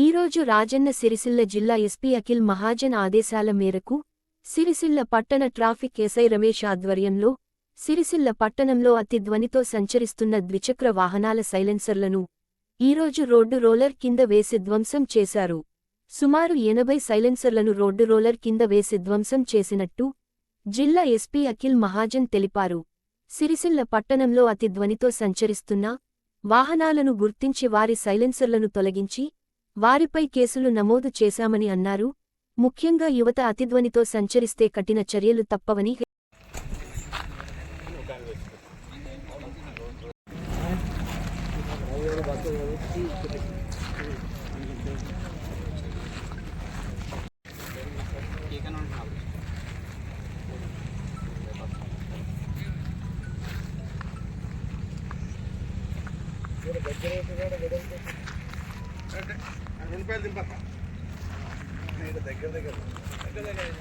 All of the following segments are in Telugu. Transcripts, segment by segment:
ఈరోజు రాజన్న సిరిసిల్ల జిల్లా ఎస్పీ అఖిల్ మహాజన్ ఆదేశాల మేరకు సిరిసిల్ల పట్టణ ట్రాఫిక్ ఎస్ఐ రమేష్ ఆధ్వర్యంలో సిరిసిల్ల పట్టణంలో అతి ధ్వనితో సంచరిస్తున్న ద్విచక్ర వాహనాల సైలెన్సర్లను ఈరోజు రోడ్డు రోలర్ కింద వేసి ధ్వంసం చేశారు. సుమారు 80 సైలెన్సర్లను రోడ్డు రోలర్ కింద వేసి ధ్వంసం చేసినట్టు జిల్లా ఎస్పీ అఖిల్ మహాజన్ తెలిపారు. సిరిసిల్ల పట్టణంలో అతి ధ్వనితో సంచరిస్తున్న వాహనాలను గుర్తించి వారి సైలెన్సర్లను తొలగించి వారిపై కేసులు నమోదు చేశామని అన్నారు. ముఖ్యంగా యువత అతిధ్వనితో సంచరిస్తే కఠిన చర్యలు తప్పవని రూపాయలు దింపక్క దగ్గర నేను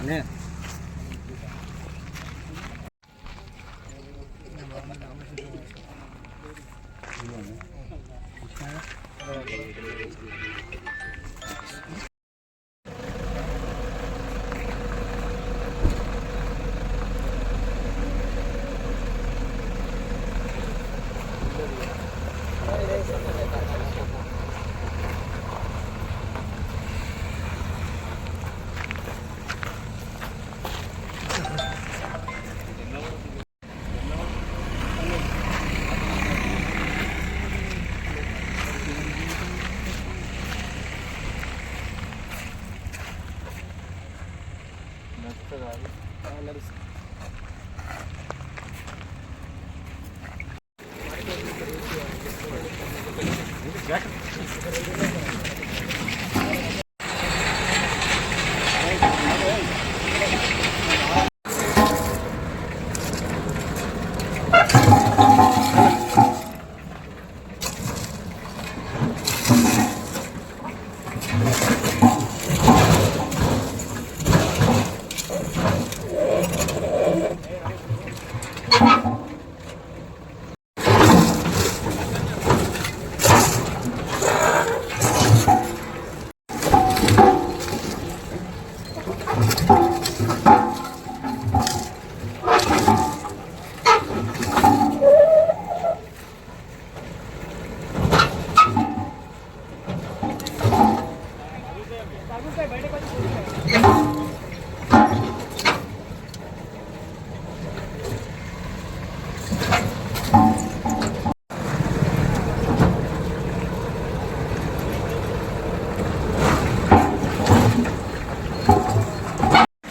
Yeah.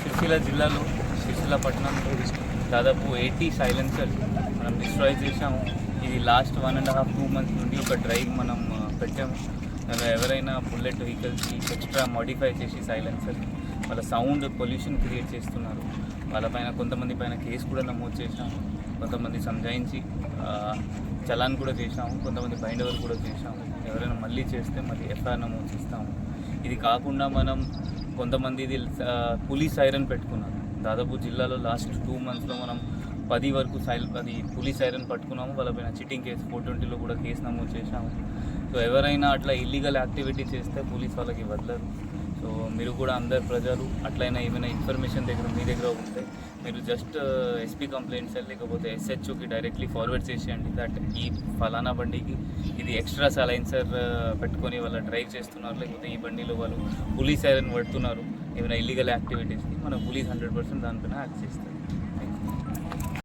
సిరిసిల్ల జిల్లాలో సిరిసిల్ల పట్టణంలో దాదాపు 80 సైలెన్సర్ మనం డిస్ట్రాయ్ చేసాము. ఇది లాస్ట్ 1.5-2 months నుండి ఒక డ్రైవ్ మనం పెట్టాము. ఎవరైనా బుల్లెట్ వెహికల్స్కి ఎక్స్ట్రా మోడిఫై చేసి సైలెన్సర్ వాళ్ళ సౌండ్ పొల్యూషన్ క్రియేట్ చేస్తున్నారు. వాళ్ళపైన కొంతమంది పైన కేసు కూడా నమోదు చేశాము. కొంతమంది సంజాయించి చలాన్ కూడా చేశాము. కొంతమంది బైండ్ ఓవర్ కూడా చేశాము. ఎవరైనా మళ్ళీ చేస్తే మళ్ళీ ఎఫ్ఐఆర్ నమోదు చేస్తాము. ఇది కాకుండా మనం కొంతమంది ఇది పోలీస్ సైరన్ పెట్టుకున్నాం. దాదాపు జిల్లాలో లాస్ట్ 2 monthsలో మనం 10 వరకు పోలీస్ సైరన్ పట్టుకున్నాము. వాళ్ళపైన చిట్టింగ్ కేసు 420లో కూడా కేసు నమోదు చేశాము. సో ఎవరైనా అట్లా ఇల్లీగల్ యాక్టివిటీ చేస్తే పోలీస్ వాళ్ళకి వదలరు. సో మీరు కూడా అందరు ప్రజలు అట్లయినా ఏమైనా ఇన్ఫర్మేషన్ మీ దగ్గర ఉంటే మీరు జస్ట్ ఎస్పీ కంప్లైంట్స్ లేకపోతే SHOకి డైరెక్ట్లీ ఫార్వర్డ్ చేసేయండి. దట్ ఈ ఫలానా బండికి ఇది ఎక్స్ట్రా సైలెన్సర్ పెట్టుకొని వాళ్ళు డ్రైవ్ చేస్తున్నారు, లేకపోతే ఈ బండిలో వాళ్ళు పోలీస్ సైరన్ పడుతున్నారు, ఏమైనా ఇల్లీగల్ యాక్టివిటీస్కి మన పోలీస్ 100% దానిపైన యాక్ట్ చేస్తారు.